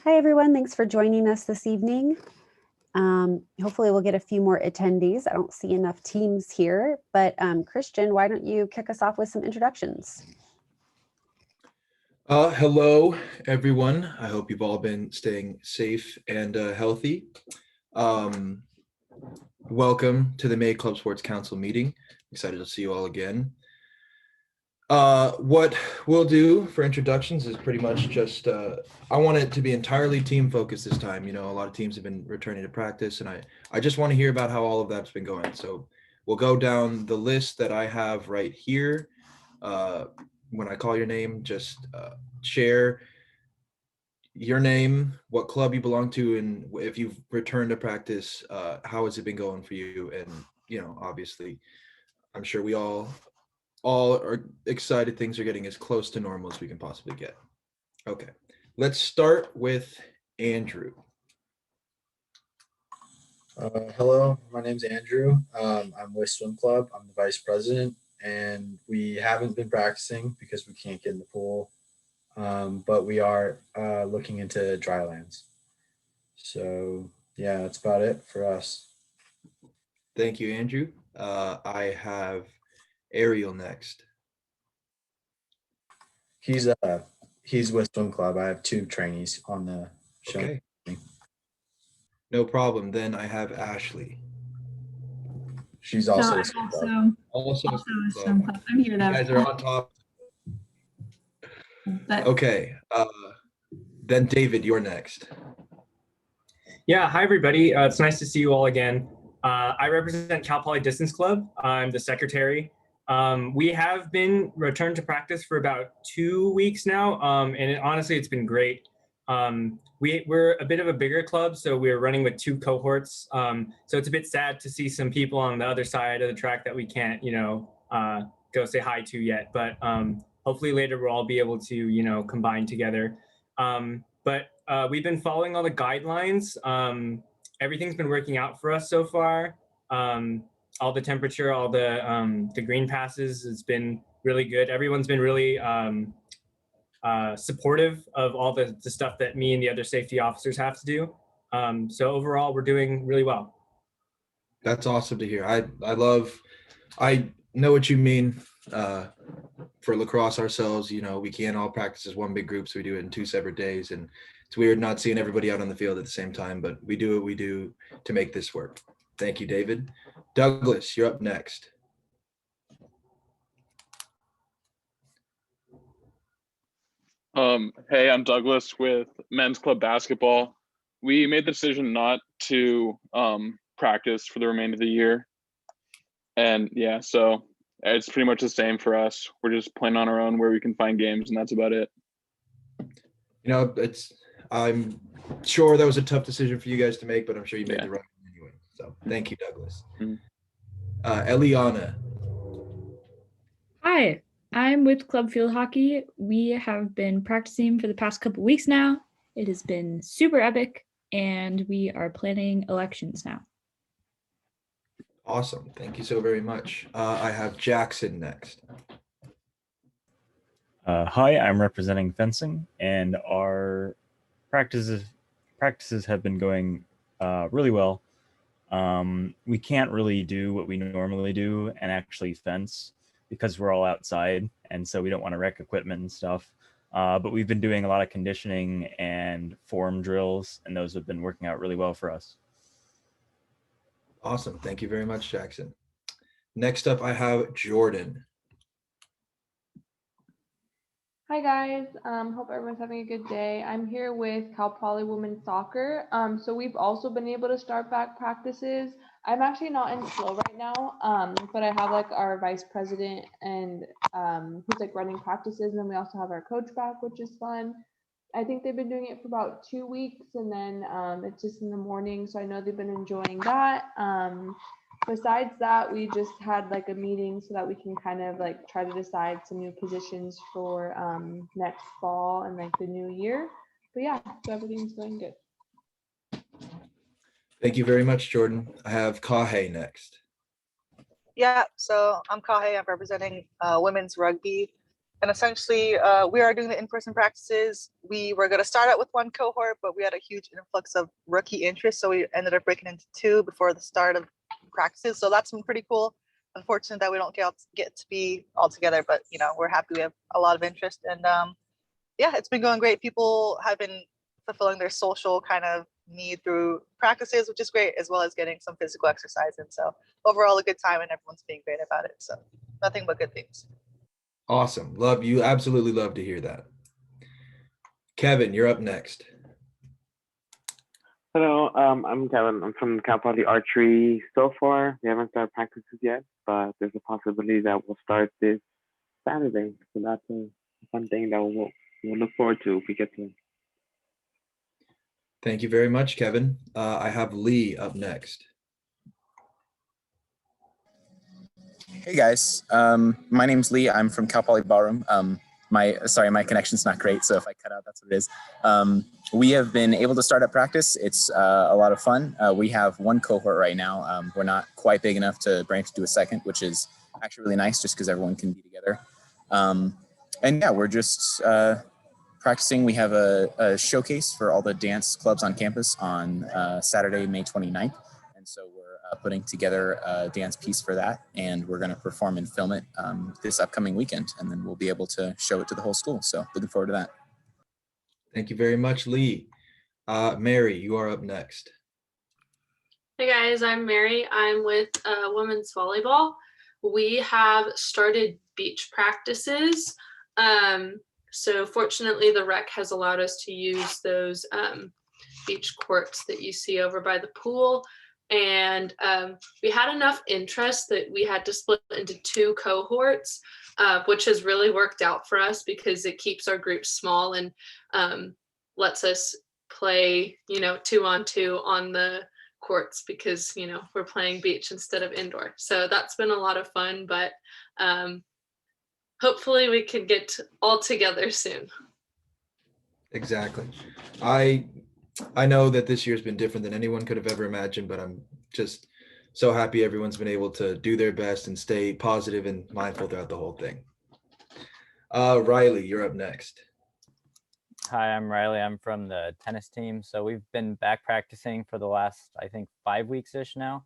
Hi, everyone. Thanks for joining us this evening. Hopefully we'll get a few more attendees. I don't see enough teams here, but Christian, why don't you kick us off with some introductions? Hello, everyone. I hope you've all been staying safe and healthy. Welcome to the May Club Sports Council meeting. Excited to see you all again. What we'll do for introductions is pretty much just, I want it to be entirely team focused this time. You know, a lot of teams have been returning to practice, and I just want to hear about how all of that's been going. So we'll go down the list that I have right here. When I call your name, just share your name, what club you belong to, and if you've returned to practice, how has it been going for you? And, you know, obviously, I'm sure we all are excited things are getting as close to normal as we can possibly get. Okay, let's start with Andrew. Hello, my name's Andrew. I'm with Swim Club. I'm the vice president, and we haven't been practicing because we can't get in the pool, but we are looking into dry lands. So yeah, that's about it for us. Thank you, Andrew. I have Ariel next. He's with Swim Club. I have 2 trainees on the show. Okay. No problem. Then I have Ashley. She's also a Swim Club. Also a Swim Club. I'm here though. You guys are on top. But okay. Then David, you're next. Yeah, hi everybody. It's nice to see you all again. I represent Cal Poly Distance Club. I'm the secretary. We have been returned to practice for about 2 weeks now, and honestly, it's been great. We're a bit of a bigger club, so we're running with 2 cohorts. So it's a bit sad to see some people on the other side of the track that we can't, go say hi to yet. But hopefully later we'll all be able to, combine together. But we've been following all the guidelines. Everything's been working out for us so far. All the temperature, all the green passes, it's been really good. Everyone's been really supportive of all the stuff that me and the other safety officers have to do. So overall, we're doing really well. That's awesome to hear. I know what you mean. For lacrosse ourselves, we can't all practice as one big group, so we do it in 2 separate days, and it's weird not seeing everybody out on the field at the same time, but we do what we do to make this work. Thank you, David. Douglas, you're up next. Hey, I'm Douglas with Men's Club Basketball. We made the decision not to practice for the remainder of the year. And yeah, so it's pretty much the same for us. We're just playing on our own where we can find games, and that's about it. I'm sure that was a tough decision for you guys to make, but I'm sure you made the right one anyway. So thank you, Douglas. Eliana. hi, I'm with Club Field Hockey. We have been practicing for the past couple weeks now. It has been super epic, and we are planning elections now. Awesome. Thank you so very much. I have Jackson next. Hi, I'm representing fencing, and our practices have been going really well. We can't really do what we normally do and actually fence because we're all outside, and so we don't want to wreck equipment and stuff. But we've been doing a lot of conditioning and form drills, and those have been working out really well for us. Awesome. Thank you very much, Jackson. Next up, I have Jordan. Hi guys, hope everyone's having a good day. I'm here with Cal Poly Women's Soccer. So we've also been able to start back practices. I'm actually not in flow right now, but I have our vice president and who's running practices, and then we also have our coach back, which is fun. I think they've been doing it for about 2 weeks, and then it's just in the morning, so I know they've been enjoying that. Besides that, we just had a meeting so that we can kind of try to decide some new positions for next fall and the new year. But yeah, so everything's going good. Thank you very much, Jordan. I have Kahe next. Yeah, so I'm Kahe. I'm representing women's rugby. And essentially, we are doing the in-person practices. We were going to start out with one cohort, but we had a huge influx of rookie interest. So we ended up breaking into two before the start of practices. So that's been pretty cool. Unfortunate that we don't get to be all together, but we're happy we have a lot of interest. And yeah, it's been going great. People have been fulfilling their social kind of need through practices, which is great, as well as getting some physical exercise. And so overall, a good time, and everyone's being great about it. So nothing but good things. Awesome. You absolutely love to hear that. Kevin, you're up next. Hello, I'm Kevin. I'm from Cal Poly Archery. So far, we haven't started practices yet, but there's a possibility that we'll start this Saturday. So that's a fun thing that we'll look forward to if we get to. Thank you very much, Kevin. I have Lee up next. Hey guys, my name's Lee. I'm from Cal Poly Ballroom. My connection's not great, so if I cut out, that's what it is. We have been able to start up practice. It's a lot of fun. We have one cohort right now. We're not quite big enough to branch to a second, which is actually really nice just because everyone can be together. And yeah, we're just practicing. We have a showcase for all the dance clubs on campus on Saturday, May 29th. And so we're putting together a dance piece for that, and we're going to perform and film it this upcoming weekend, and then we'll be able to show it to the whole school. So looking forward to that. Thank you very much, Lee. Mary, you are up next. Hey guys, I'm Mary. I'm with women's volleyball. We have started beach practices. So fortunately, the rec has allowed us to use those beach courts that you see over by the pool. And we had enough interest that we had to split into two cohorts, which has really worked out for us because it keeps our group small and lets us play, 2-on-2 on the courts because, we're playing beach instead of indoor. So that's been a lot of fun, but hopefully we can get all together soon. Exactly. I know that this year's been different than anyone could have ever imagined, but I'm just so happy everyone's been able to do their best and stay positive and mindful throughout the whole thing. Riley, you're up next. Hi, I'm Riley. I'm from the tennis team. So we've been back practicing for the last, I think, 5 weeks-ish now.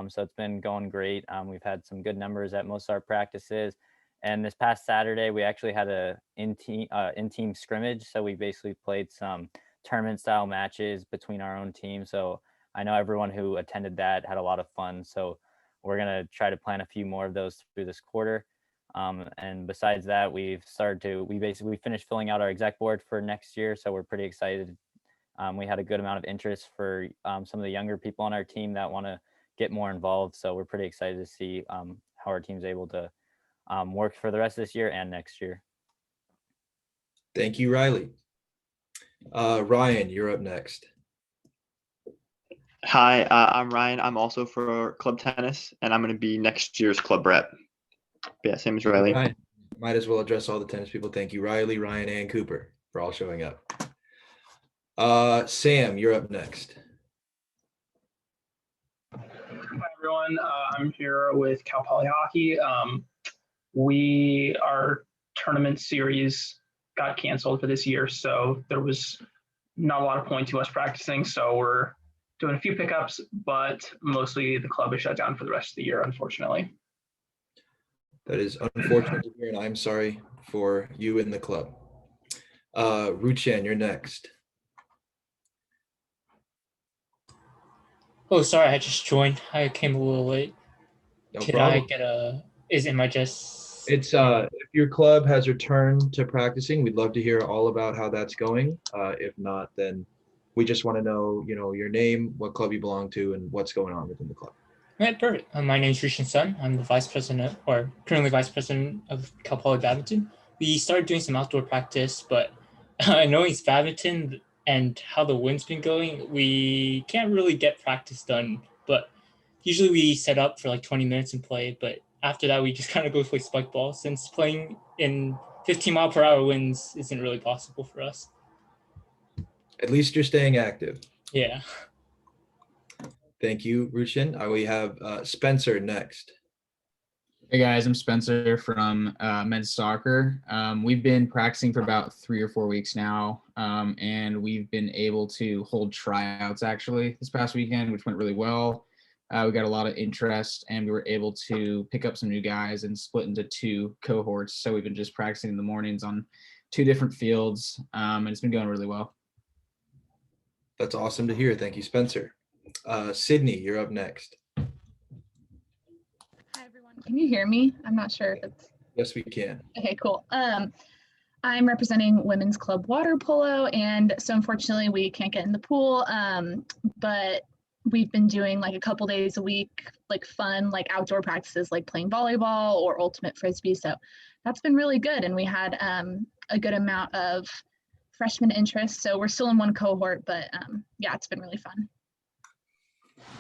So it's been going great. We've had some good numbers at most of our practices. And this past Saturday, we actually had a in-team scrimmage. So we basically played some tournament style matches between our own team. So I know everyone who attended that had a lot of fun. So we're going to try to plan a few more of those through this quarter. And besides that, we finished filling out our exec board for next year. So we're pretty excited. We had a good amount of interest for some of the younger people on our team that want to get more involved. So we're pretty excited to see how our team's able to work for the rest of this year and next year. Thank you, Riley. Ryan, you're up next. Hi, I'm Ryan. I'm also for club tennis, and I'm going to be next year's club rep. Yeah, same as Riley. Ryan, might as well address all the tennis people. Thank you, Riley, Ryan, and Cooper for all showing up. Sam, you're up next. Hi, everyone. I'm here with Cal Poly Hockey. Our tournament series got canceled for this year, so there was not a lot of point to us practicing. So we're doing a few pickups, but mostly the club is shut down for the rest of the year, unfortunately. That is unfortunate to hear, and I'm sorry for you and the club. Ruchen, you're next. Oh, sorry, I just joined. I came a little late. No Can problem. I get am I just... It's if your club has returned to practicing, we'd love to hear all about how that's going. If not, then we just want to know, your name, what club you belong to, and what's going on within the club. All right, perfect. My name is Rishan Sun. I'm the currently vice president of Cal Poly Badminton. We started doing some outdoor practice, but knowing it's badminton and how the wind's been going, we can't really get practice done. But usually we set up for like 20 minutes and play, but after that, we just kind of go play spike ball since playing in 15-mile-per-hour winds isn't really possible for us. At least you're staying active. Yeah. Thank you, Rushin. We have Spencer next. Hey guys, I'm Spencer from men's soccer. We've been practicing for about 3 or 4 weeks now, and we've been able to hold tryouts actually this past weekend, which went really well. We got a lot of interest, and we were able to pick up some new guys and split into 2 cohorts. So we've been just practicing in the mornings on 2 different fields, and it's been going really well. That's awesome to hear. Thank you, Spencer. Sydney, you're up next. Hi everyone, can you hear me? I'm not sure if it's Yes, we can. okay, cool. I'm representing Women's Club Water Polo, and so unfortunately we can't get in the pool, but we've been doing like a couple days a week, like fun, like outdoor practices, like playing volleyball or ultimate frisbee. So that's been really good, and we had a good amount of freshman interest. So we're still in one cohort, but yeah, it's been really fun.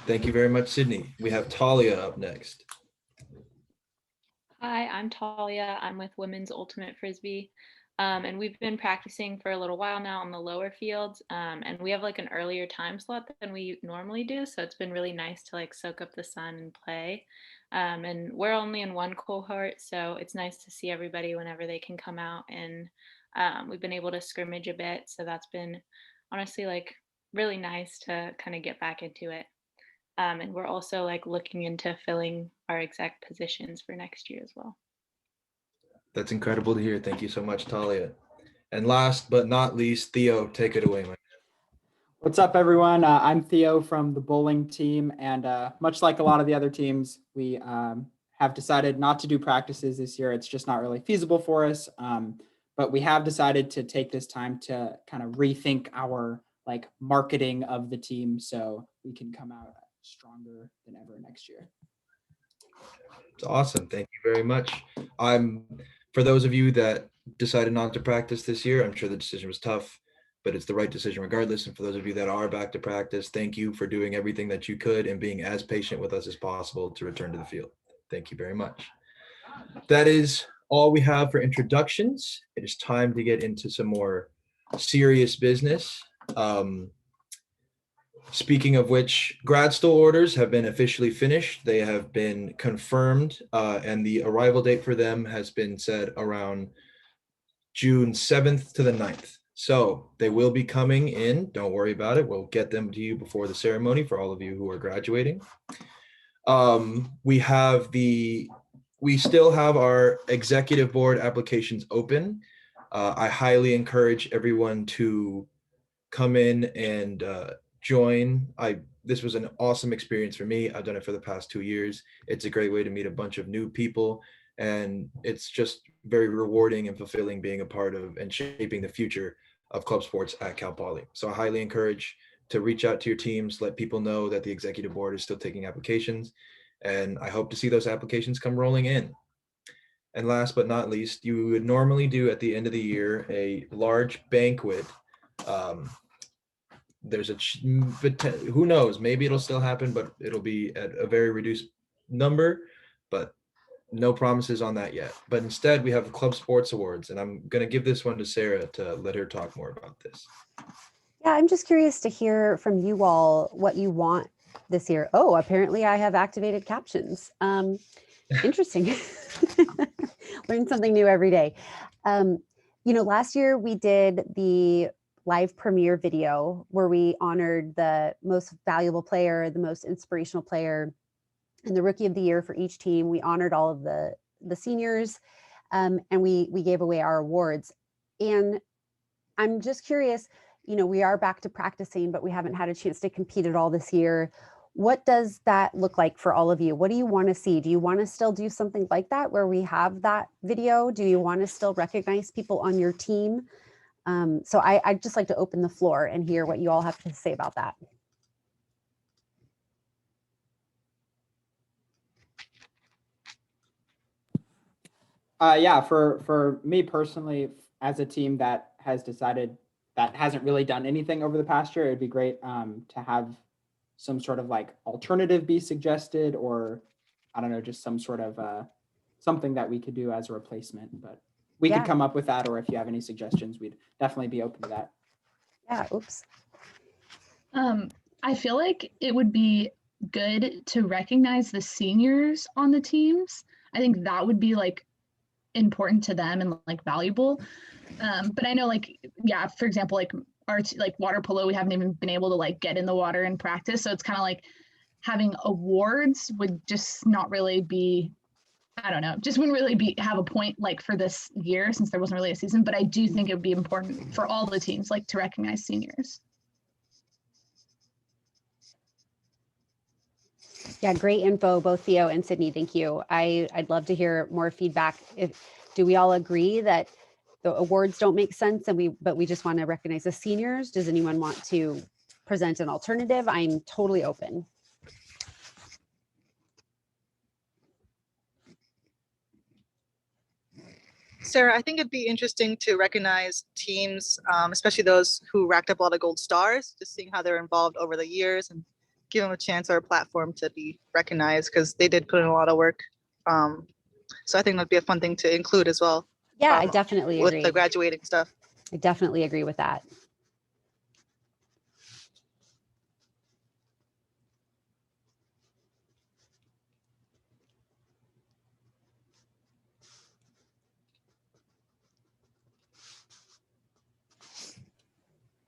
Thank you very much, Sydney. We have Talia up next. Hi, I'm Talia. I'm with Women's Ultimate Frisbee. And we've been practicing for a little while now on the lower fields. And we have like an earlier time slot than we normally do. So it's been really nice to like soak up the sun and play. And we're only in one cohort, so it's nice to see everybody whenever they can come out. And we've been able to scrimmage a bit. So that's been honestly like really nice to kind of get back into it. And we're also like looking into filling our exec positions for next year as well. That's incredible to hear. Thank you so much, Talia. And last but not least, Theo, take it away, man. What's up, everyone? I'm Theo from the bowling team, and much like a lot of the other teams, we have decided not to do practices this year. It's just not really feasible for us, but we have decided to take this time to kind of rethink our like marketing of the team so we can come out stronger than ever next year. It's awesome. Thank you very much. For those of you that decided not to practice this year, I'm sure the decision was tough, but it's the right decision regardless. And for those of you that are back to practice, thank you for doing everything that you could and being as patient with us as possible to return to the field. Thank you very much. That is all we have for introductions. It is time to get into some more serious business. Speaking of which, grad still orders have been officially finished. They have been confirmed, and the arrival date for them has been set around June 7th to the 9th. So they will be coming in. Don't worry about it. We'll get them to you before the ceremony for all of you who are graduating. We still have our executive board applications open. I highly encourage everyone to come in and join. This was an awesome experience for me. I've done it for the past 2 years. It's a great way to meet a bunch of new people, and it's just very rewarding and fulfilling being a part of and shaping the future of club sports at Cal Poly. So I highly encourage to reach out to your teams, let people know that the executive board is still taking applications, and I hope to see those applications come rolling in. And last but not least, you would normally do at the end of the year a large banquet. Who knows, maybe it'll still happen, but it'll be at a very reduced number, but no promises on that yet. But instead we have the Club Sports Awards, and I'm going to give this one to Sarah to let her talk more about this. Yeah, I'm just curious to hear from you all what you want this year. Oh, apparently I have activated captions. Interesting. Learn something new every day. Last year we did the live premiere video where we honored the most valuable player, the most inspirational player, and the rookie of the year for each team. We honored all of the seniors, and we gave away our awards. And I'm just curious, we are back to practicing, but we haven't had a chance to compete at all this year. What does that look like for all of you? What do you want to see? Do you want to still do something like that where we have that video? Do you want to still recognize people on your team? So I'd just like to open the floor and hear what you all have to say about that. Yeah, for me personally, as a team that has decided that hasn't really done anything over the past year, it'd be great to have some sort of like alternative be suggested, or I don't know, just some sort of something that we could do as a replacement. But we could come up with that, or if you have any suggestions, we'd definitely be open to that. Yeah, oops. I feel like it would be good to recognize the seniors on the teams. I think that would be like important to them and like valuable. But I know like, yeah, for example, like like water polo, we haven't even been able to like get in the water and practice. So it's kind of like having awards would just not really be, I don't know, just wouldn't really have a point like for this year since there wasn't really a season. But I do think it would be important for all the teams like to recognize seniors. Yeah, great info, both Theo and Sydney. Thank you. I'd love to hear more feedback. Do we all agree that the awards don't make sense but we just want to recognize the seniors? Does anyone want to present an alternative? I'm totally open. Sarah, I think it'd be interesting to recognize teams, especially those who racked up a lot of gold stars, just seeing how they're involved over the years and give them a chance or a platform to be recognized because they did put in a lot of work. So I think that'd be a fun thing to include as well. Yeah, I definitely agree. With the graduating stuff. I definitely agree with that.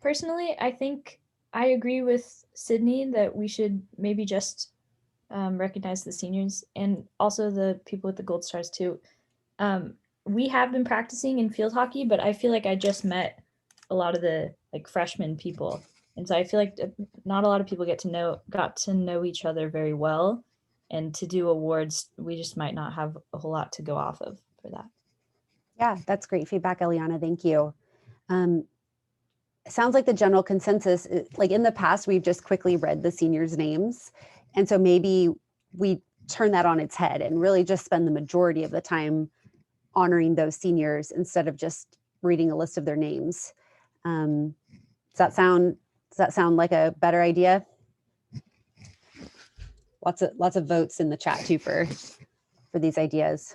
Personally, I think I agree with Sydney that we should maybe just recognize the seniors and also the people with the gold stars too. We have been practicing in field hockey, but I feel like I just met a lot of the like freshman people. And so I feel like not a lot of people got to know each other very well. And to do awards, we just might not have a whole lot to go off of for that. Yeah, that's great feedback, Eliana. Thank you. Sounds like the general consensus, like in the past, we've just quickly read the seniors' names. And so maybe we turn that on its head and really just spend the majority of the time honoring those seniors instead of just reading a list of their names. Does that sound like a better idea? Lots of votes in the chat too for these ideas.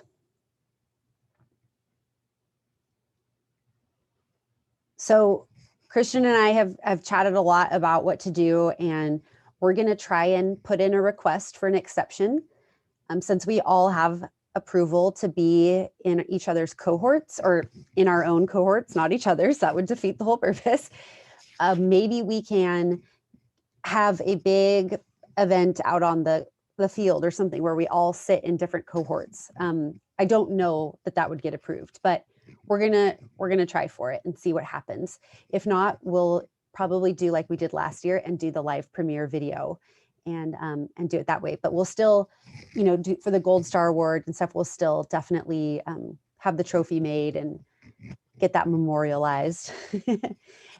So Christian and I have chatted a lot about what to do, and we're going to try and put in a request for an exception. Since we all have approval to be in each other's cohorts or in our own cohorts, not each other's, that would defeat the whole purpose. Maybe we can have a big event out on the field or something where we all sit in different cohorts. I don't know that would get approved, but we're gonna try for it and see what happens. If not, we'll probably do like we did last year and do the live premiere video and do it that way. But we'll still, do for the Gold Star Award and stuff, we'll still definitely have the trophy made and get that memorialized.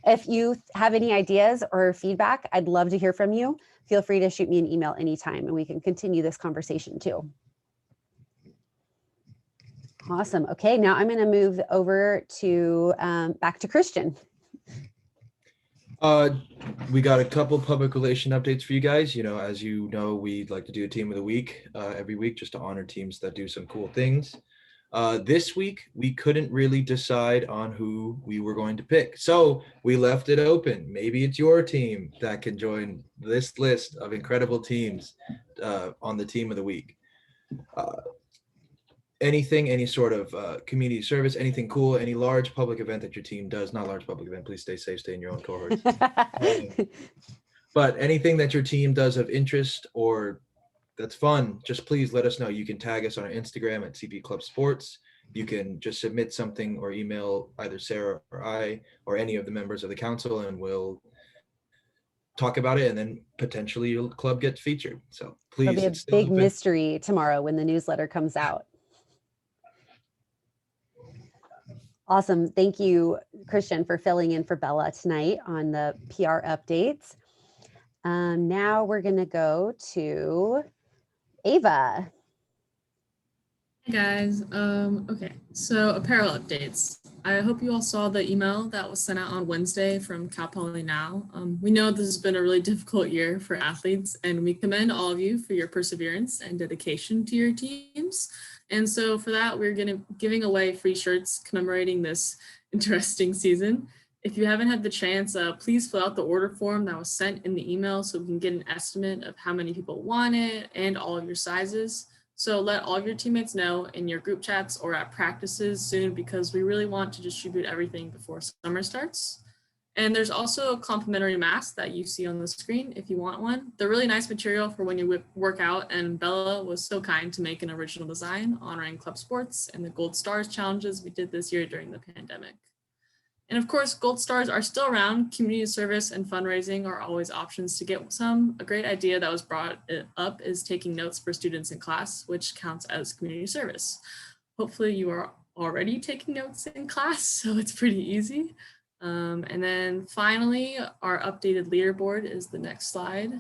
If you have any ideas or feedback, I'd love to hear from you. Feel free to shoot me an email anytime and we can continue this conversation too. Awesome. Okay, now I'm going to move over to back to Christian. We got a couple public relation updates for you guys. As you know, we like to do a team of the week every week just to honor teams that do some cool things. This week, we couldn't really decide on who we were going to pick. So we left it open. Maybe it's your team that can join this list of incredible teams on the team of the week. Any sort of community service, anything cool, any large public event that your team does, not large public event, please stay safe, stay in your own cohorts. But anything that your team does of interest or that's fun, just please let us know. You can tag us on our Instagram at CP Club Sports. You can just submit something or email either Sarah or I or any of the members of the council and we'll talk about it and then potentially your club gets featured. So please. It'll be a big mystery tomorrow when the newsletter comes out. Awesome. Thank you, Christian, for filling in for Bella tonight on the PR updates. Now we're going to go to Ava. Hey guys. Okay, so apparel updates. I hope you all saw the email that was sent out on Wednesday from Cal Poly Now. We know this has been a really difficult year for athletes, and we commend all of you for your perseverance and dedication to your teams. And so for that, we're giving away free shirts commemorating this interesting season. If you haven't had the chance, please fill out the order form that was sent in the email so we can get an estimate of how many people want it and all of your sizes. So let all of your teammates know in your group chats or at practices soon, because we really want to distribute everything before summer starts. And there's also a complimentary mask that you see on the screen if you want one. They're really nice material for when you work out, and Bella was so kind to make an original design honoring club sports and the Gold Stars challenges we did this year during the pandemic. And of course, Gold Stars are still around. Community service and fundraising are always options to get some. A great idea that was brought up is taking notes for students in class, which counts as community service. Hopefully you are already taking notes in class, so it's pretty easy. And then finally, our updated leaderboard is the next slide.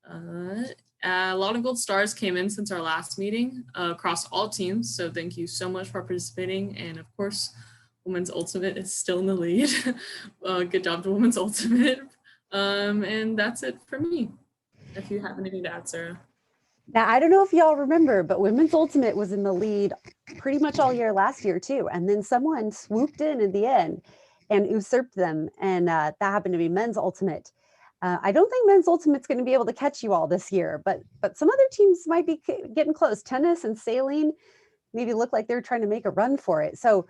A lot of gold stars came in since our last meeting across all teams. So thank you so much for participating. And of course, Women's Ultimate is still in the lead. Good job to Women's Ultimate. And that's it for me. If you have anything to add, Sarah. Now, I don't know if y'all remember, but Women's Ultimate was in the lead pretty much all year last year too. And then someone swooped in the end and usurped them. And that happened to be Men's Ultimate. I don't think Men's Ultimate's going to be able to catch you all this year, but some other teams might be getting close. Tennis and sailing maybe look like they're trying to make a run for it. So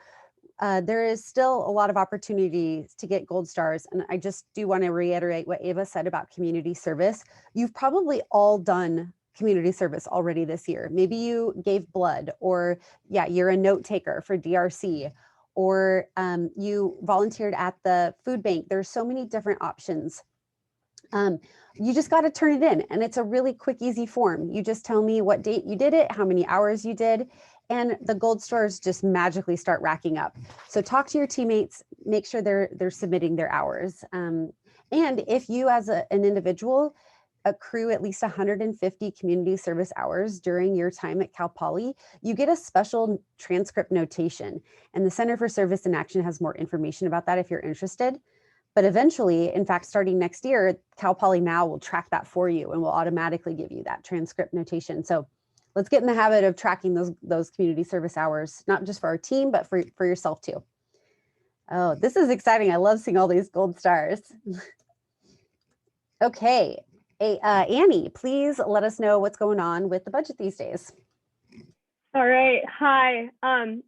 there is still a lot of opportunities to get gold stars. And I just do want to reiterate what Ava said about community service. You've probably all done community service already this year. Maybe you gave blood, or you're a note taker for DRC, or you volunteered at the food bank. There's so many different options. You just got to turn it in, and it's a really quick, easy form. You just tell me what date you did it, how many hours you did, and the gold stars just magically start racking up. So talk to your teammates, make sure they're submitting their hours. And if you as an individual accrue at least 150 community service hours during your time at Cal Poly, you get a special transcript notation. And the Center for Service and Action has more information about that if you're interested. But eventually, in fact, starting next year, Cal Poly Now will track that for you and will automatically give you that transcript notation. So let's get in the habit of tracking those community service hours, not just for our team, but for yourself too. Oh, this is exciting. I love seeing all these gold stars. Okay. Hey, Annie, please let us know what's going on with the budget these days. All right. Hi.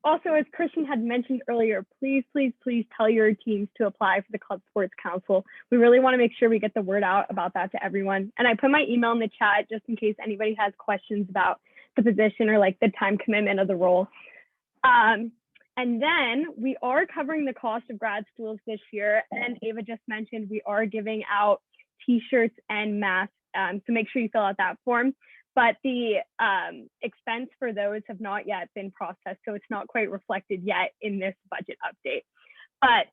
Also, as Christian had mentioned earlier, please tell your teams to apply for the Club Sports Council. We really want to make sure we get the word out about that to everyone. And I put my email in the chat just in case anybody has questions about the position or like the time commitment of the role. And then we are covering the cost of grad schools this year. And Ava just mentioned we are giving out T-shirts and masks, so make sure you fill out that form. But the expense for those have not yet been processed, so it's not quite reflected yet in this budget update. But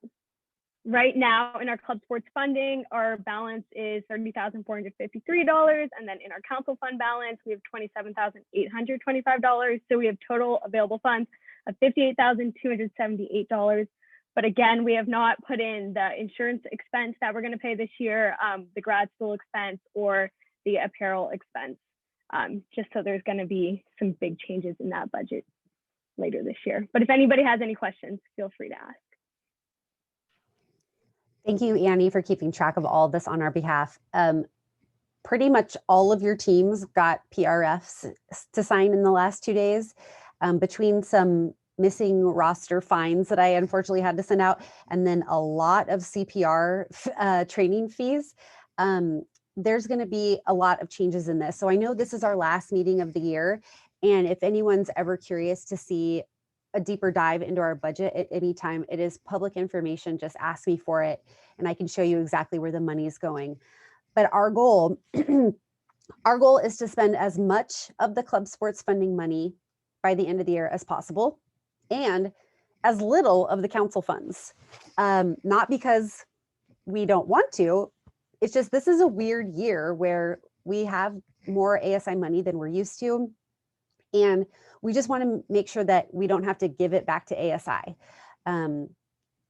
right now in our club sports funding, our balance is $30,453, and then in our council fund balance, we have $27,825. So we have total available funds of $58,278. But again, we have not put in the insurance expense that we're going to pay this year, the grad school expense, or the apparel expense, just so there's going to be some big changes in that budget later this year. But if anybody has any questions, feel free to ask. Thank you, Annie, for keeping track of all of this on our behalf. Pretty much all of your teams got PRFs to sign in the last 2 days, between some missing roster fines that I unfortunately had to send out, and then a lot of CPR training fees. There's going to be a lot of changes in this. So I know this is our last meeting of the year. And if anyone's ever curious to see a deeper dive into our budget at any time, it is public information. Just ask me for it and I can show you exactly where the money is going. But our goal, our goal is to spend as much of the club sports funding money by the end of the year as possible, and as little of the council funds. Not because we don't want to, it's just this is a weird year where we have more ASI money than we're used to. And we just want to make sure that we don't have to give it back to ASI.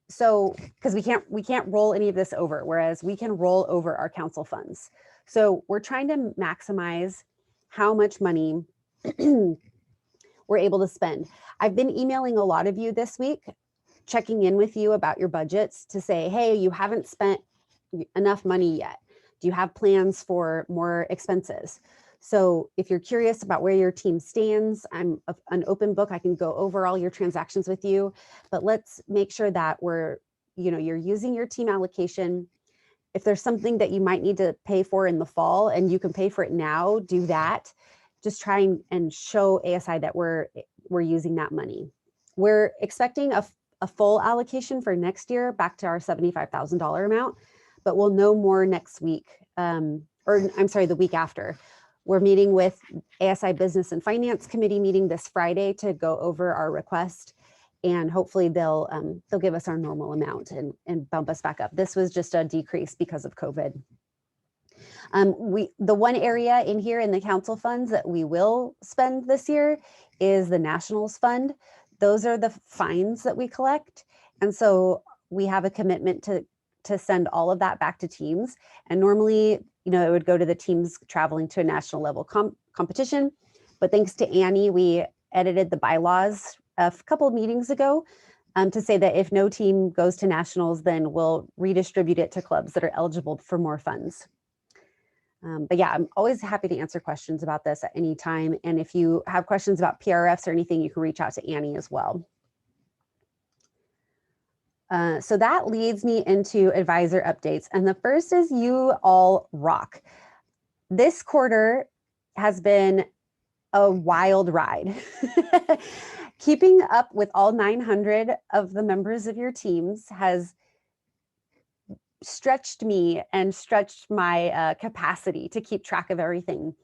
So, because we can't roll any of this over, whereas we can roll over our council funds. So we're trying to maximize how much money we're able to spend. I've been emailing a lot of you this week, checking in with you about your budgets to say, hey, you haven't spent enough money yet. Do you have plans for more expenses? So if you're curious about where your team stands, I'm an open book. I can go over all your transactions with you, but let's make sure that you're using your team allocation. If there's something that you might need to pay for in the fall and you can pay for it now, do that. Just try and show ASI that we're using that money. We're expecting a full allocation for next year back to our $75,000 amount, but we'll know more next week, the week after. We're meeting with ASI Business and Finance Committee meeting this Friday to go over our request, and hopefully they'll give us our normal amount and bump us back up. This was just a decrease because of COVID. The one area in here in the council funds that we will spend this year is the Nationals Fund. Those are the fines that we collect. And so we have a commitment to send all of that back to teams. And normally, it would go to the teams traveling to a national level competition. But thanks to Annie, we edited the bylaws a couple of meetings ago to say that if no team goes to nationals, then we'll redistribute it to clubs that are eligible for more funds. But yeah, I'm always happy to answer questions about this at any time. And if you have questions about PRFs or anything, you can reach out to Annie as well. So that leads me into advisor updates. And the first is you all rock. This quarter has been a wild ride. Keeping up with all 900 of the members of your teams has stretched me and stretched my capacity to keep track of everything.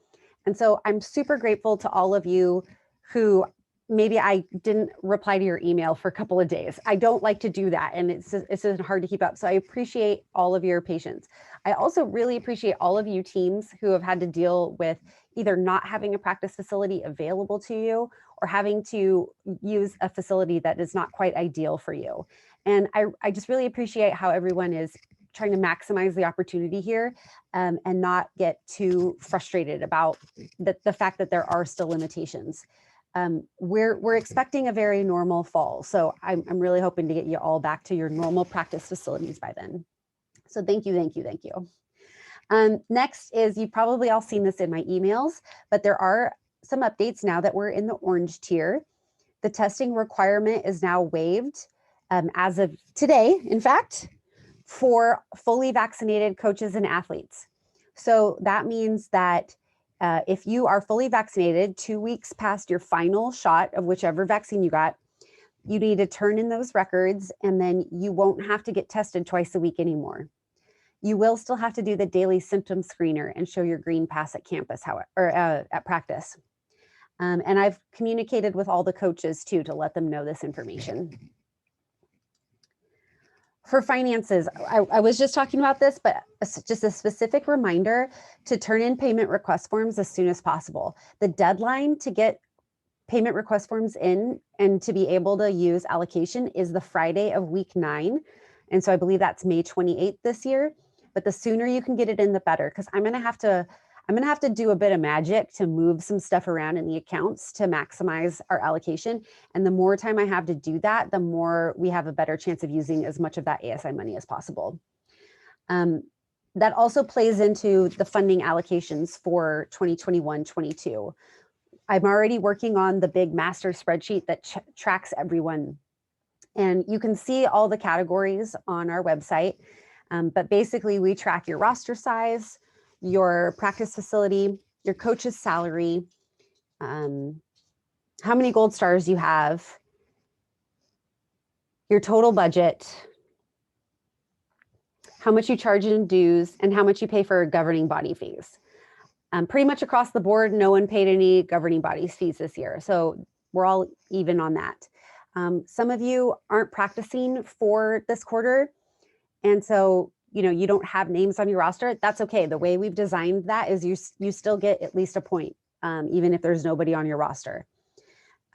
And so I'm super grateful to all of you who maybe I didn't reply to your email for a couple of days. I don't like to do that, and it's hard to keep up. So I appreciate all of your patience. I also really appreciate all of you teams who have had to deal with either not having a practice facility available to you or having to use a facility that is not quite ideal for you. And I just really appreciate how everyone is trying to maximize the opportunity here and not get too frustrated about the fact that there are still limitations. We're expecting a very normal fall. So I'm really hoping to get you all back to your normal practice facilities by then. So thank you, thank you, thank you. Next is, you've probably all seen this in my emails, but there are some updates now that we're in the orange tier. The testing requirement is now waived as of today, in fact, for fully vaccinated coaches and athletes. So that means that if you are fully vaccinated 2 weeks past your final shot of whichever vaccine you got, you need to turn in those records, and then you won't have to get tested twice a week anymore. You will still have to do the daily symptom screener and show your green pass at campus, or at practice. And I've communicated with all the coaches too to let them know this information. For finances, I was just talking about this, but just a specific reminder to turn in payment request forms as soon as possible. The deadline to get payment request forms in and to be able to use allocation is the Friday of week 9. And so I believe that's May 28th this year. But the sooner you can get it in, the better, because I'm gonna have to do a bit of magic to move some stuff around in the accounts to maximize our allocation. And the more time I have to do that, the more we have a better chance of using as much of that ASI money as possible. That also plays into the funding allocations for 2021-22. I'm already working on the big master spreadsheet that tracks everyone. And you can see all the categories on our website. But basically we track your roster size, your practice facility, your coach's salary, how many gold stars you have, your total budget, how much you charge in dues, and how much you pay for governing body fees. Pretty much across the board, no one paid any governing body fees this year. So we're all even on that. Some of you aren't practicing for this quarter. And so, you don't have names on your roster. That's okay. The way we've designed that is you still get at least a point, even if there's nobody on your roster.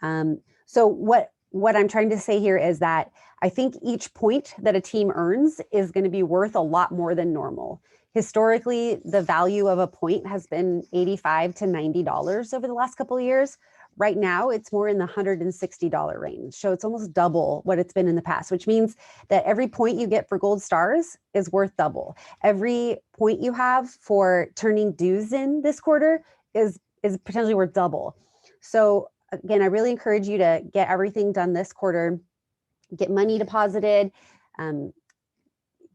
So what I'm trying to say here is that I think each point that a team earns is going to be worth a lot more than normal. Historically, the value of a point has been $85 to $90 over the last couple of years. Right now, it's more in the $160 range. So it's almost double what it's been in the past, which means that every point you get for gold stars is worth double. Every point you have for turning dues in this quarter is potentially worth double. So again, I really encourage you to get everything done this quarter, get money deposited,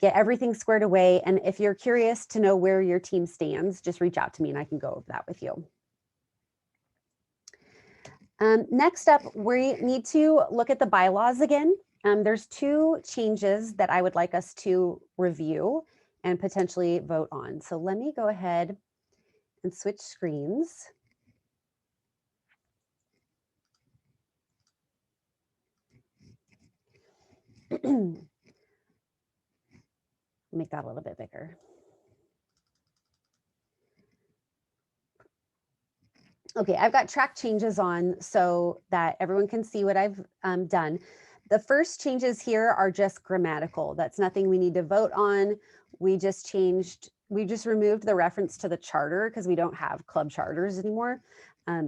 get everything squared away. And if you're curious to know where your team stands, just reach out to me and I can go over that with you. Next up, we need to look at the bylaws again. There's 2 changes that I would like us to review and potentially vote on. So let me go ahead and switch screens. Make that a little bit bigger. Okay, I've got track changes on so that everyone can see what I've done. The first changes here are just grammatical. That's nothing we need to vote on. We just removed the reference to the charter because we don't have club charters anymore.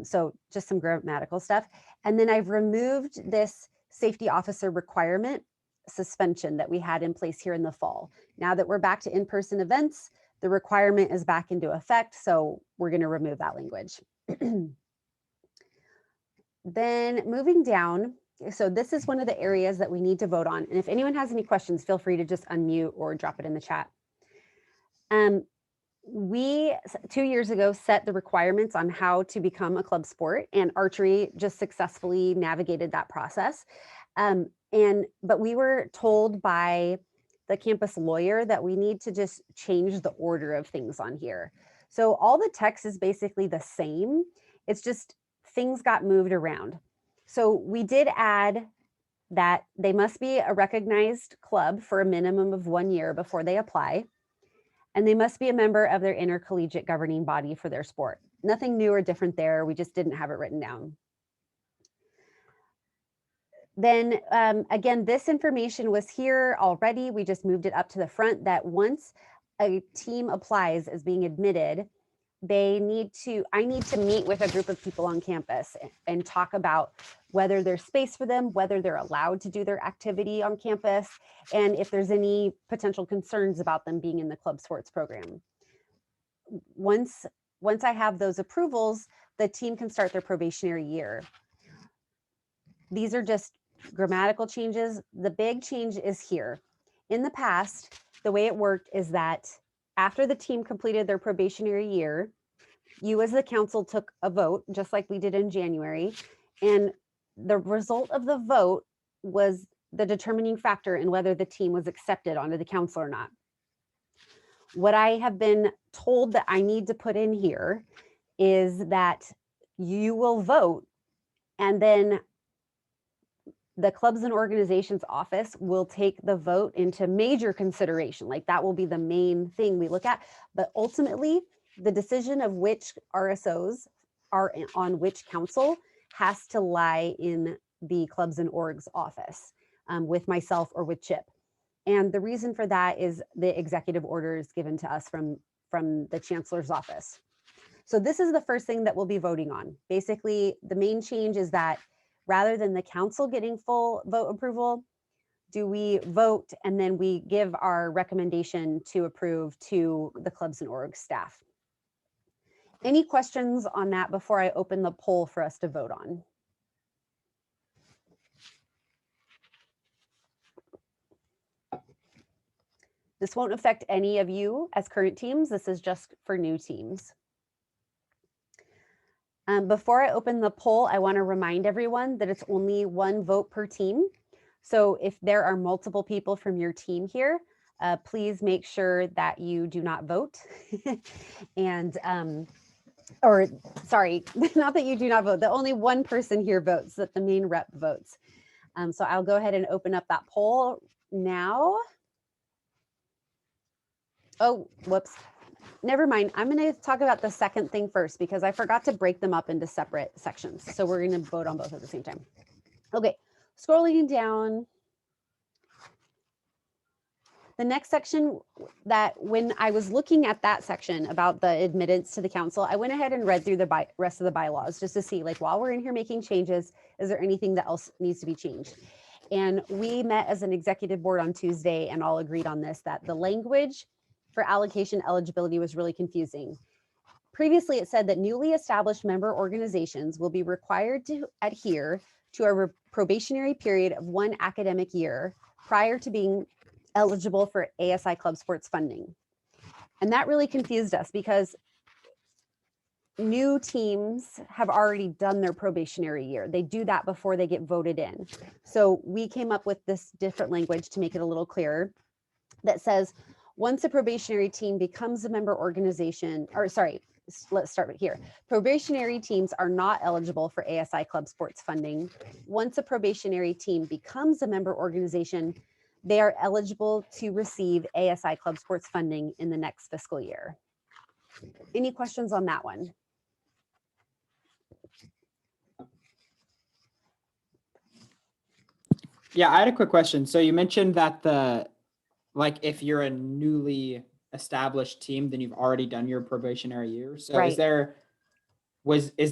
So just some grammatical stuff. And then I've removed this safety officer requirement suspension that we had in place here in the fall. Now that we're back to in-person events, the requirement is back into effect. So we're going to remove that language. Then moving down, so this is one of the areas that we need to vote on. And if anyone has any questions, feel free to just unmute or drop it in the chat. We 2 years ago set the requirements on how to become a club sport, and archery just successfully navigated that process. But we were told by the campus lawyer that we need to just change the order of things on here. So all the text is basically the same. It's just things got moved around. So we did add that they must be a recognized club for a minimum of 1 year before they apply. And they must be a member of their intercollegiate governing body for their sport. Nothing new or different there. We just didn't have it written down. Then again, this information was here already. We just moved it up to the front that once a team applies as being admitted, I need to meet with a group of people on campus and talk about whether there's space for them, whether they're allowed to do their activity on campus, and if there's any potential concerns about them being in the club sports program. Once I have those approvals, the team can start their probationary year. These are just grammatical changes. The big change is here. In the past, the way it worked is that after the team completed their probationary year, you as the council took a vote, just like we did in January, and the result of the vote was the determining factor in whether the team was accepted onto the council or not. What I have been told that I need to put in here is that you will vote, and then the clubs and organizations office will take the vote into major consideration. Like that will be the main thing we look at. But ultimately, the decision of which RSOs are on which council has to lie in the clubs and orgs office with myself or with Chip. And the reason for that is the executive orders given to us from the chancellor's office. So this is the first thing that we'll be voting on. Basically, the main change is that rather than the council getting full vote approval, do we vote and then we give our recommendation to approve to the clubs and org staff. Any questions on that before I open the poll for us to vote on? This won't affect any of you as current teams. This is just for new teams. Before I open the poll, I want to remind everyone that it's only 1 vote per team. So if there are multiple people from your team here, please make sure that you do not vote. And, or sorry, not that you do not vote, that only 1 person here votes, that the main rep votes. So I'll go ahead and open up that poll now. Oh, whoops. Never mind. I'm going to talk about the second thing first because I forgot to break them up into separate sections. So we're going to vote on both at the same time. Okay, scrolling down. The next section that when I was looking at that section about the admittance to the council, I went ahead and read through the rest of the bylaws just to see, like, while we're in here making changes, is there anything that else needs to be changed? And we met as an executive board on Tuesday and all agreed on this, that the language for allocation eligibility was really confusing. previously it said that newly established member organizations will be required to adhere to a probationary period of 1 academic year prior to being eligible for ASI club sports funding. And that really confused us because new teams have already done their probationary year. They do that before they get voted in. So we came up with this different language to make it a little clearer that says, once a probationary team becomes a member organization, or sorry, let's start here. Probationary teams are not eligible for ASI club sports funding. Once a probationary team becomes a member organization, they are eligible to receive ASI club sports funding in the next fiscal year. Any questions on that one? Yeah, I had a quick question. So you mentioned that if you're a newly established team, then you've already done your probationary year. So Right. is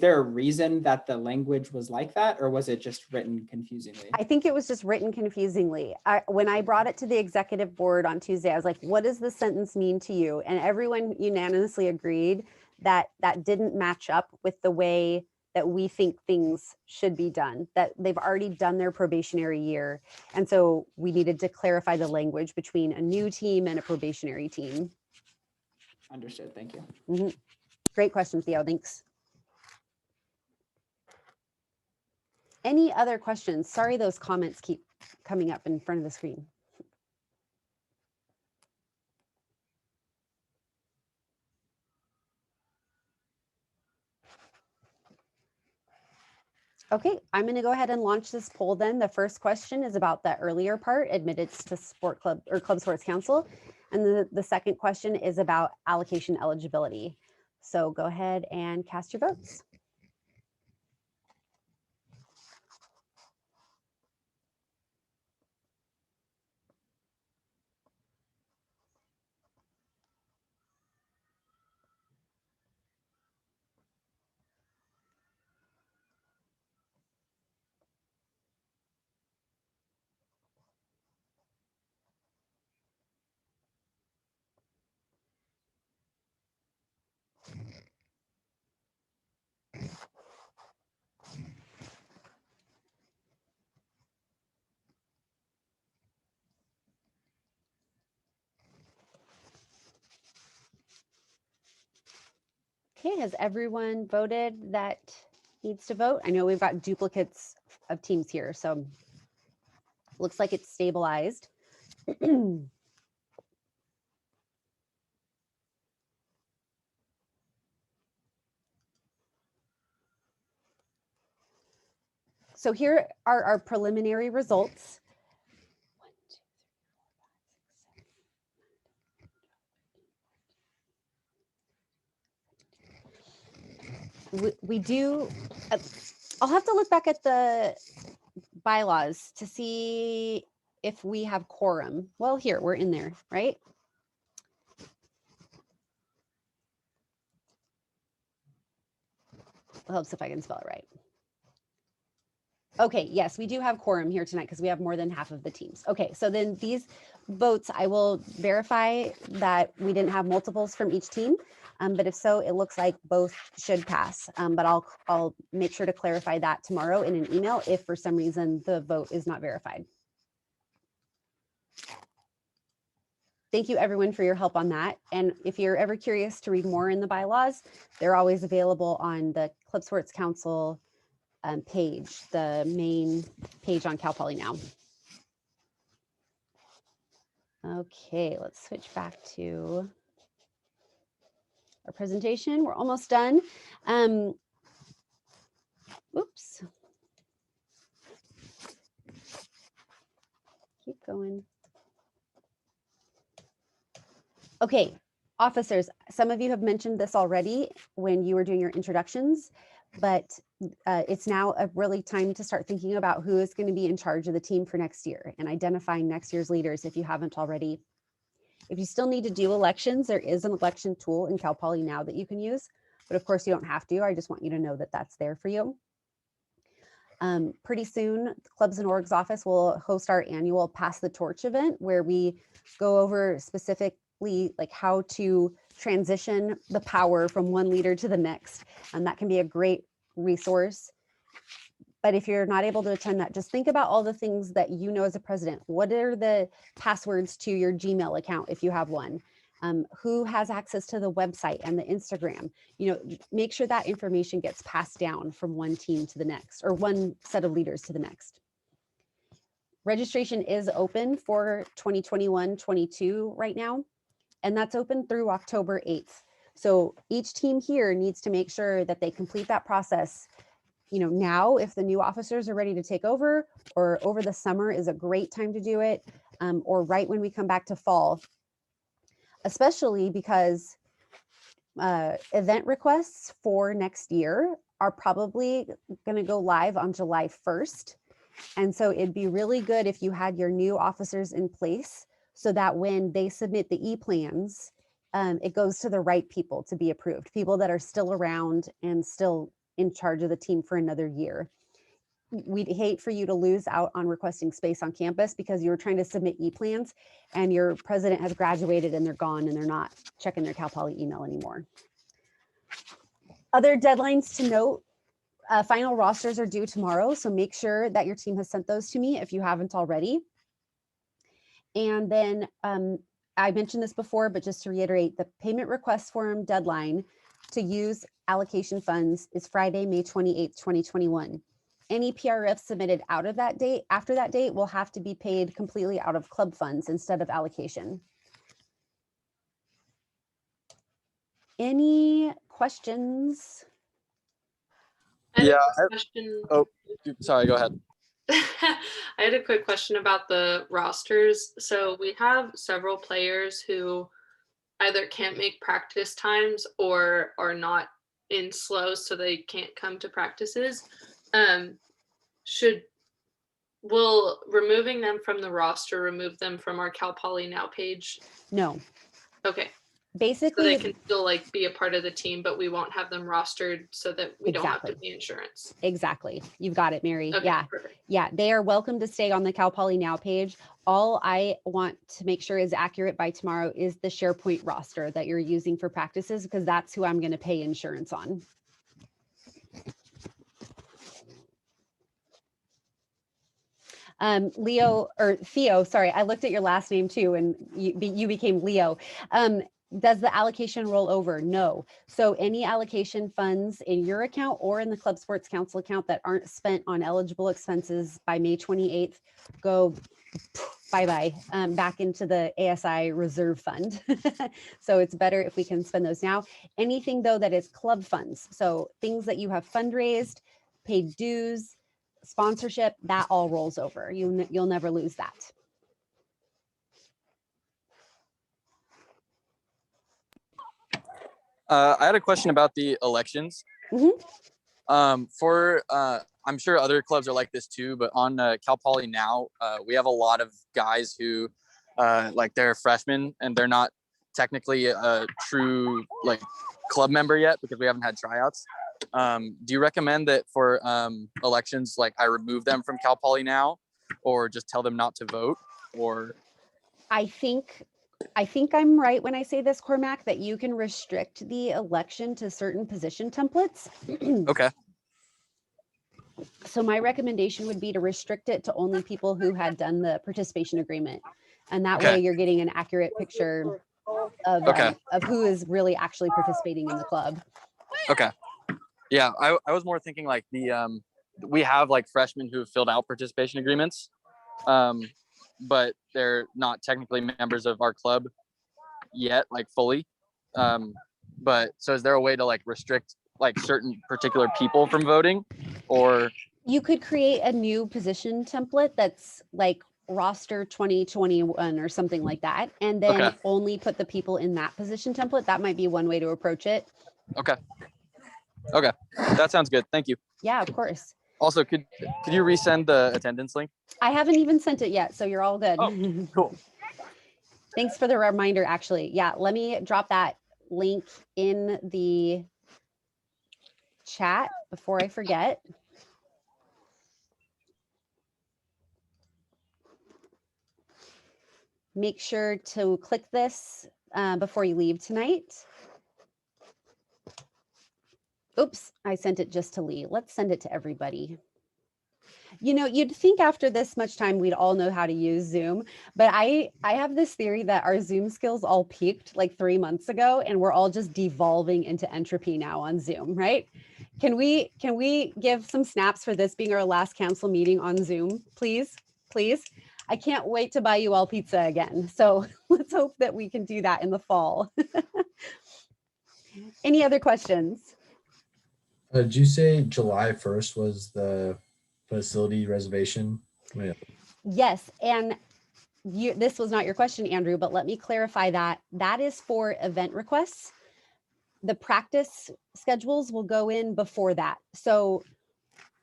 there a reason that the language was like that, or was it just written confusingly? I think it was just written confusingly. When I brought it to the executive board on Tuesday, I was like, what does this sentence mean to you? And everyone unanimously agreed that that didn't match up with the way that we think things should be done, that they've already done their probationary year. And so we needed to clarify the language between a new team and a probationary team. Understood. Thank you. Mhm. Great question, Theo. Thanks. Any other questions? Sorry, those comments keep coming up in front of the screen. Okay, I'm going to go ahead and launch this poll then. The first question is about the earlier part, admittance to sport club or club sports council. And the second question is about allocation eligibility. So go ahead and cast your votes. Okay, has everyone voted that needs to vote? I know we've got duplicates of teams here, so looks like it's stabilized. So here are our preliminary results. We do, I'll have to look back at the bylaws to see if we have quorum. Well, here, we're in there, right? Helps if I can spell it right. Okay, yes, we do have quorum here tonight because we have more than half of the teams. Okay, so then these votes, I will verify that we didn't have multiples from each team. But if so, it looks like both should pass. But I'll make sure to clarify that tomorrow in an email if for some reason the vote is not verified. Thank you everyone for your help on that. And if you're ever curious to read more in the bylaws, they're always available on the Club Sports Council page, the main page on Cal Poly Now. Okay, let's switch back to our presentation. We're almost done. Oops. Keep going. Okay, officers, some of you have mentioned this already when you were doing your introductions, but it's now a really time to start thinking about who is going to be in charge of the team for next year and identifying next year's leaders if you haven't already. If you still need to do elections, there is an election tool in Cal Poly Now that you can use, but of course you don't have to. I just want you to know that that's there for you. Pretty soon, the Clubs and Orgs office will host our annual Pass the Torch event where we go over specifically like how to transition the power from one leader to the next. And that can be a great resource. But if you're not able to attend that, just think about all the things that you know as a president. What are the passwords to your Gmail account if you have one? Who has access to the website and the Instagram? You know, make sure that information gets passed down from one team to the next, or one set of leaders to the next. Registration is open for 2021-22 right now, and that's open through October 8th. So each team here needs to make sure that they complete that process. You know, now, if the new officers are ready to take over, or over the summer is a great time to do it, or right when we come back to fall, especially because event requests for next year are probably going to go live on July 1st. And so it'd be really good if you had your new officers in place so that when they submit the e-plans, it goes to the right people to be approved, people that are still around and still in charge of the team for another year. We'd hate for you to lose out on requesting space on campus because you were trying to submit e-plans and your president has graduated and they're gone and they're not checking their Cal Poly email anymore. Other deadlines to note, final rosters are due tomorrow, so make sure that your team has sent those to me if you haven't already. And then I mentioned this before, but just to reiterate, the payment request form deadline to use allocation funds is Friday, May 28th, 2021. Any PRF submitted out of that date, after that date, will have to be paid completely out of club funds instead of allocation. Any questions? I Sorry, go ahead. I had a quick question about the rosters. So we have several players who either can't make practice times or are not in slow, so they can't come to practices. Will removing them from the roster remove them from our Cal Poly Now page? No. Okay. Basically, so they can still like be a part of the team, but we won't have them rostered so that we don't have to pay insurance. Exactly. You've got it, Mary. Okay, Yeah. perfect. Yeah. They are welcome to stay on the Cal Poly Now page. All I want to make sure is accurate by tomorrow is the SharePoint roster that you're using for practices, because that's who I'm going to pay insurance on. Leo or Theo, sorry, I looked at your last name too, and you became Leo. Does the allocation roll over? No. So any allocation funds in your account or in the Club Sports Council account that aren't spent on eligible expenses by May 28th go bye-bye back into the ASI reserve fund. So it's better if we can spend those now. Anything though that is club funds, so things that you have fundraised, paid dues, sponsorship, that all rolls over. You'll never lose that. I had a question about the elections. I'm sure other clubs are like this too, but on Cal Poly Now, we have a lot of guys who like they're freshmen and they're not technically a true like club member yet because we haven't had tryouts. Do you recommend that for elections, like I remove them from Cal Poly Now, or just tell them not to vote? Or I think I'm right when I say this, Cormac, that you can restrict the election to certain position templates. Okay. So my recommendation would be to restrict it to only people who had done the participation agreement. And that way you're getting an accurate picture of who is really actually participating in the club. Okay. Yeah, I was more thinking like the we have like freshmen who have filled out participation agreements, but they're not technically members of our club yet, like fully. But so is there a way to like restrict like certain particular people from voting, or? You could create a new position template that's like roster 2021 or something like that, and then only put the people in that position template. That might be one way to approach it. Okay. Okay, that sounds good. Thank you. Yeah, of course. Also, could you resend the attendance link? I haven't even sent it yet, so you're all good. Oh, cool. Thanks for the reminder, actually. Yeah, let me drop that link in the chat before I forget. Make sure to click this before you leave tonight. Oops, I sent it just to Lee. Let's send it to everybody. You know, you'd think after this much time, we'd all know how to use Zoom, but I have this theory that our Zoom skills all peaked like 3 months ago, and we're all just devolving into entropy now on Zoom, right? Can we give some snaps for this being our last council meeting on Zoom, please? Please. I can't wait to buy you all pizza again. So let's hope that we can do that in the fall. Any other questions? Did you say July 1st was the facility reservation? Yeah. Yes, and this was not your question, Andrew, but let me clarify that. That is for event requests. The practice schedules will go in before that. So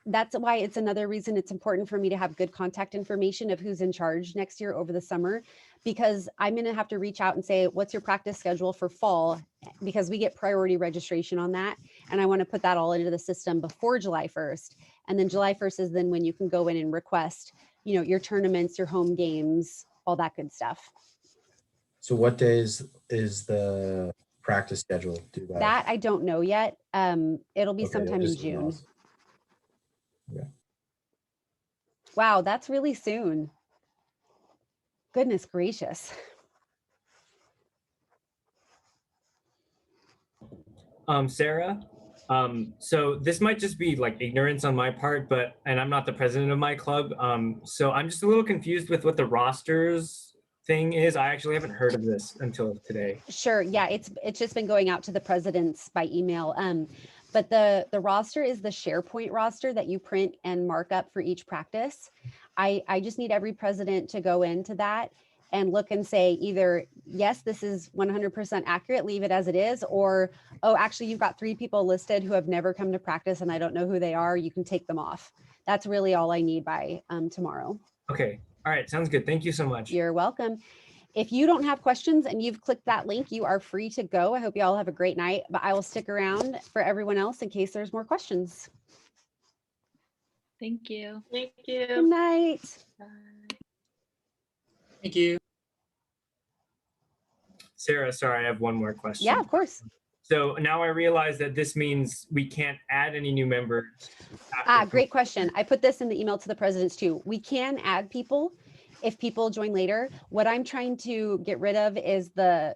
that's why it's another reason it's important for me to have good contact information of who's in charge next year over the summer, because I'm going to have to reach out and say, what's your practice schedule for fall? Because we get priority registration on that. And I want to put that all into the system before July 1st. And then July 1st is then when you can go in and request, you know, your tournaments, your home games, all that good stuff. So what days is the practice schedule due by? That I don't know yet. It'll be Okay, sometime in just June. announce. Yeah. Wow, that's really soon. Goodness gracious. Sarah, so this might just be like ignorance on my part, and I'm not the president of my club. So I'm just a little confused with what the rosters thing is. I actually haven't heard of this until today. Sure. Yeah, it's just been going out to the presidents by email. But the roster is the SharePoint roster that you print and mark up for each practice. I just need every president to go into that and look and say either, yes, this is 100% accurate, leave it as it is, or, oh, actually, you've got 3 people listed who have never come to practice and I don't know who they are. You can take them off. That's really all I need by tomorrow. Okay. All right. Sounds good. Thank you so much. You're welcome. If you don't have questions and you've clicked that link, you are free to go. I hope you all have a great night, but I will stick around for everyone else in case there's more questions. Thank you. Thank you. Good night. Bye. Thank you. Sarah, sorry, I have one more question. Yeah, of course. So now I realize that this means we can't add any new members. Great question. I put this in the email to the presidents too. We can add people if people join later. What I'm trying to get rid of is the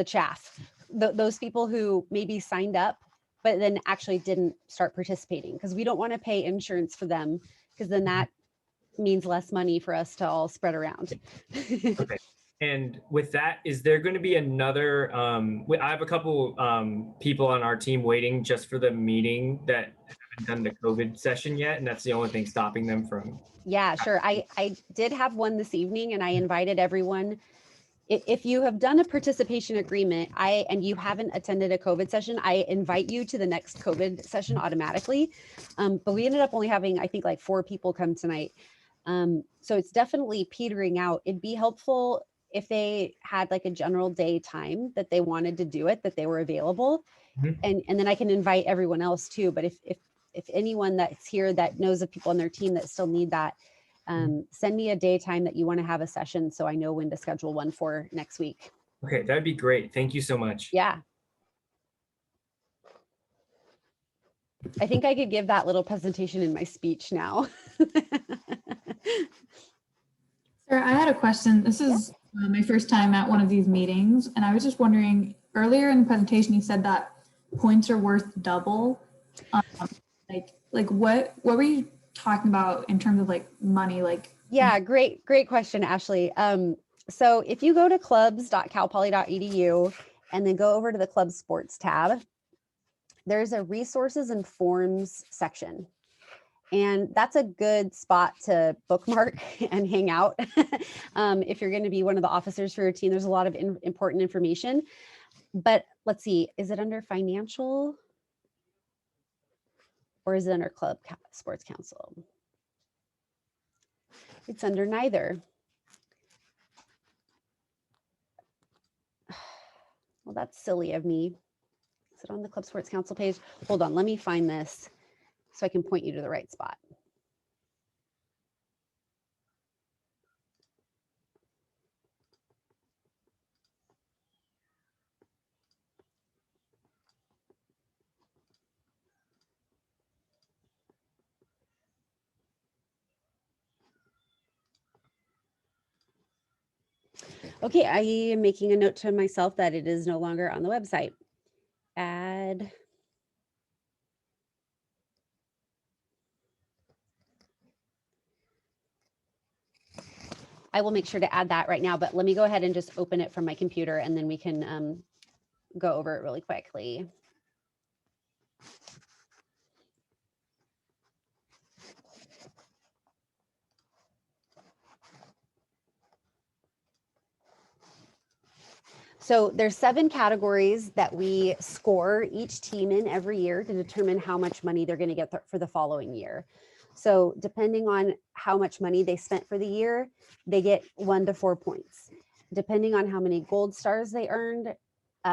chaff. Those people who maybe signed up, but then actually didn't start participating, because we don't want to pay insurance for them, because then that means less money for us to all spread around. Okay. And with that, is there going to be another, I have a couple people on our team waiting just for the meeting that haven't done the COVID session yet. And that's the only thing stopping them from. Yeah, sure. I did have one this evening and I invited everyone. If you have done a participation agreement, and you haven't attended a COVID session, I invite you to the next COVID session automatically. But we ended up only having, I think, like 4 people come tonight. So it's definitely petering out. It'd be helpful if they had like a general day time that they wanted to do it, that they were available. And then I can invite everyone else too. But if anyone that's here that knows of people on their team that still need that, send me a daytime that you want to have a session so I know when to schedule one for next week. Okay, that'd be great. Thank you so much. Yeah. I think I could give that little presentation in my speech now. Sarah, I had a question. This is my first time at one of these meetings, and I was just wondering, earlier in the presentation, you said that points are worth double. Like what were you talking about in terms of like money? Like, yeah, great question, Ashley. So if you go to clubs.calpoly.edu and then go over to the club sports tab, there's a resources and forms section. And that's a good spot to bookmark and hang out. If you're going to be one of the officers for your team, there's a lot of important information. But let's see, is it under financial? Or is it under club sports council? It's under neither. Well, that's silly of me. Is it on the club sports council page? Hold on, let me find this so I can point you to the right spot. Okay, I am making a note to myself that it is no longer on the website. Add. I will make sure to add that right now, but let me go ahead and just open it from my computer and then we can go over it really quickly. So there's 7 categories that we score each team in every year to determine how much money they're going to get for the following year. So depending on how much money they spent for the year, they get 1 to 4 points. Depending on how many gold stars they earned,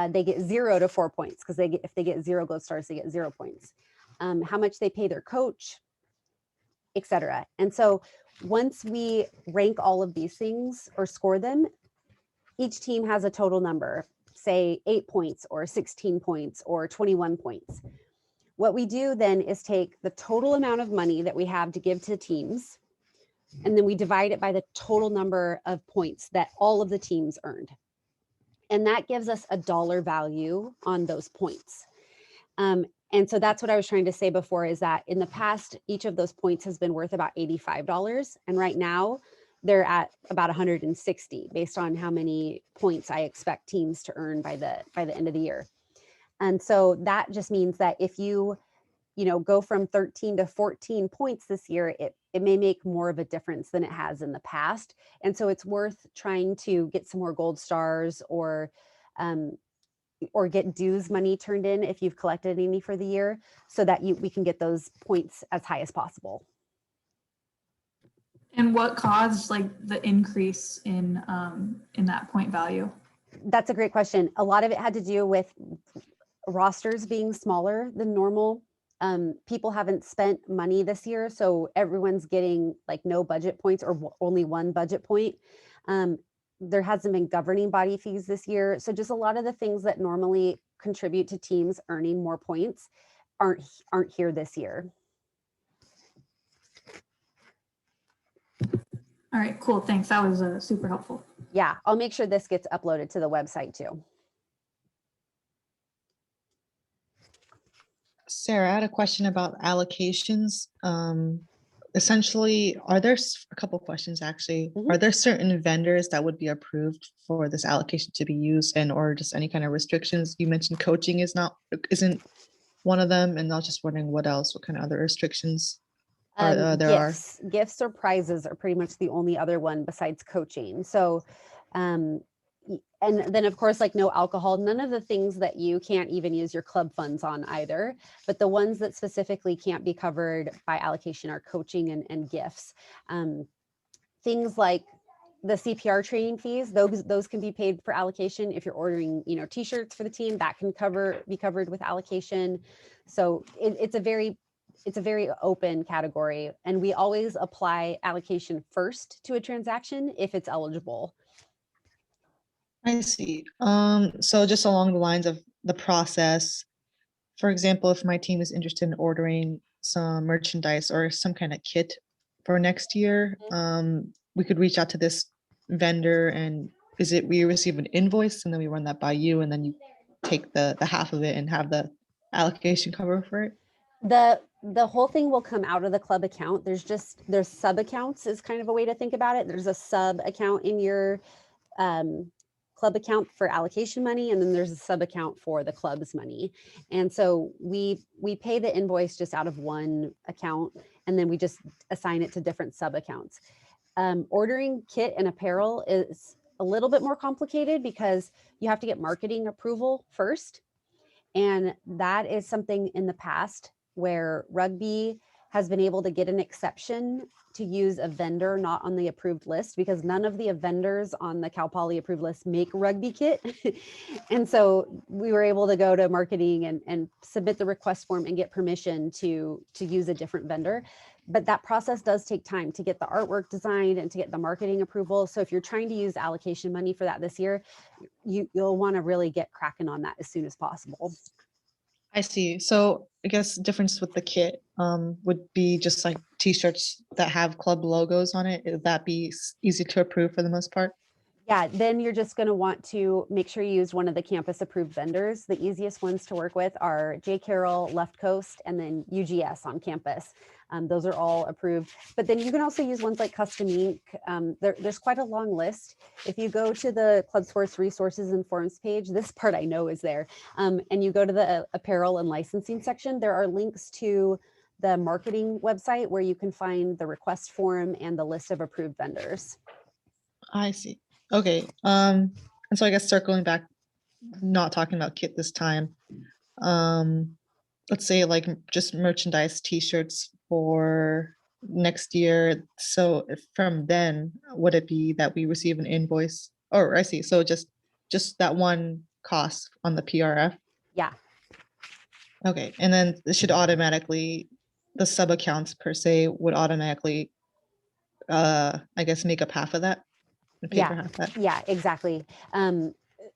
they get 0 to 4 points because if they get 0 gold stars, they get 0 points. How much they pay their coach, etc. And so once we rank all of these things or score them, each team has a total number, say 8 points or 16 points or 21 points. What we do then is take the total amount of money that we have to give to teams, and then we divide it by the total number of points that all of the teams earned. And that gives us a dollar value on those points. And so that's what I was trying to say before, is that in the past, each of those points has been worth about $85. And right now they're at about 160 based on how many points I expect teams to earn by the end of the year. And so that just means that if you go from 13 to 14 points this year, it may make more of a difference than it has in the past. And so it's worth trying to get some more gold stars or get dues money turned in if you've collected any for the year, so that we can get those points as high as possible. And what caused like the increase in that point value? That's a great question. A lot of it had to do with rosters being smaller than normal. People haven't spent money this year, so everyone's getting like no budget points or only 1 budget point. There hasn't been governing body fees this year. So just a lot of the things that normally contribute to teams earning more points aren't here this year. All right, cool. Thanks. That was super helpful. Yeah, I'll make sure this gets uploaded to the website too. Sarah, I had a question about allocations. Essentially, are there a couple questions actually? Are there certain vendors that would be approved for this allocation to be used, and or just any kind of restrictions? You mentioned coaching isn't one of them, and I was just wondering what else, what kind of other restrictions there are. Gifts or prizes are pretty much the only other one besides coaching. So and then of course, like no alcohol, none of the things that you can't even use your club funds on either, but the ones that specifically can't be covered by allocation are coaching and gifts. Things like the CPR training fees, those can be paid for allocation. If you're ordering, t-shirts for the team, that can be covered with allocation. So it's a very open category, and we always apply allocation first to a transaction if it's eligible. I see. So just along the lines of the process, for example, if my team is interested in ordering some merchandise or some kind of kit for next year, we could reach out to this vendor, and we receive an invoice and then we run that by you, and then you take the half of it and have the allocation cover for it? The whole thing will come out of the club account. There's sub accounts is kind of a way to think about it. There's a sub account in your club account for allocation money, and then there's a sub account for the club's money. And so we pay the invoice just out of one account, and then we just assign it to different sub accounts. Ordering kit and apparel is a little bit more complicated because you have to get marketing approval first. And that is something in the past where rugby has been able to get an exception to use a vendor not on the approved list, because none of the vendors on the Cal Poly approved list make rugby kit. And so we were able to go to marketing and submit the request form and get permission to use a different vendor. But that process does take time to get the artwork designed and to get the marketing approval. So if you're trying to use allocation money for that this year, you'll want to really get cracking on that as soon as possible. I see. So I guess difference with the kit would be just like t-shirts that have club logos on it. Would that be easy to approve for the most part? Yeah, then you're just going to want to make sure you use one of the campus approved vendors. The easiest ones to work with are J. Carroll, Left Coast, and then UGS on campus. Those are all approved. But then you can also use ones like Custom Ink. There's quite a long list. If you go to the Club Sports resources and forms page, this part I know is there, and you go to the apparel and licensing section, there are links to the marketing website where you can find the request form and the list of approved vendors. I see. Okay. And so I guess circling back, not talking about kit this time. Let's say like just merchandise, t-shirts for next year. So from then, would it be that we receive an invoice? Oh, I see. So just that one cost on the PRF. Yeah. Okay. And then it should automatically, the sub accounts per se would automatically, I guess, make up half of that. Yeah, yeah, exactly.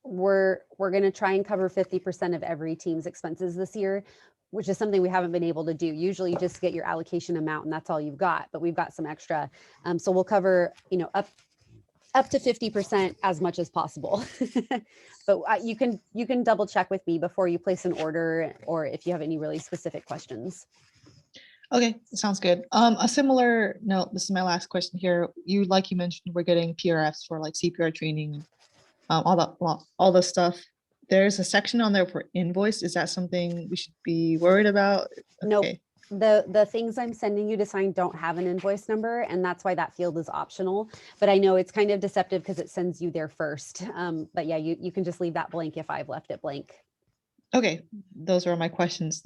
We're going to try and cover 50% of every team's expenses this year, which is something we haven't been able to do. Usually you just get your allocation amount and that's all you've got, but we've got some extra. So we'll cover, up to 50% as much as possible. But you can double check with me before you place an order, or if you have any really specific questions. Okay, sounds good. A similar note, this is my last question here. Like you mentioned, we're getting PRFs for like CPR training, all the stuff. There's a section on there for invoice. Is that something we should be worried about? Nope. The things I'm sending you to sign don't have an invoice number, and that's why that field is optional. But I know it's kind of deceptive because it sends you there first. But yeah, you can just leave that blank if I've left it blank. Okay, those are my questions.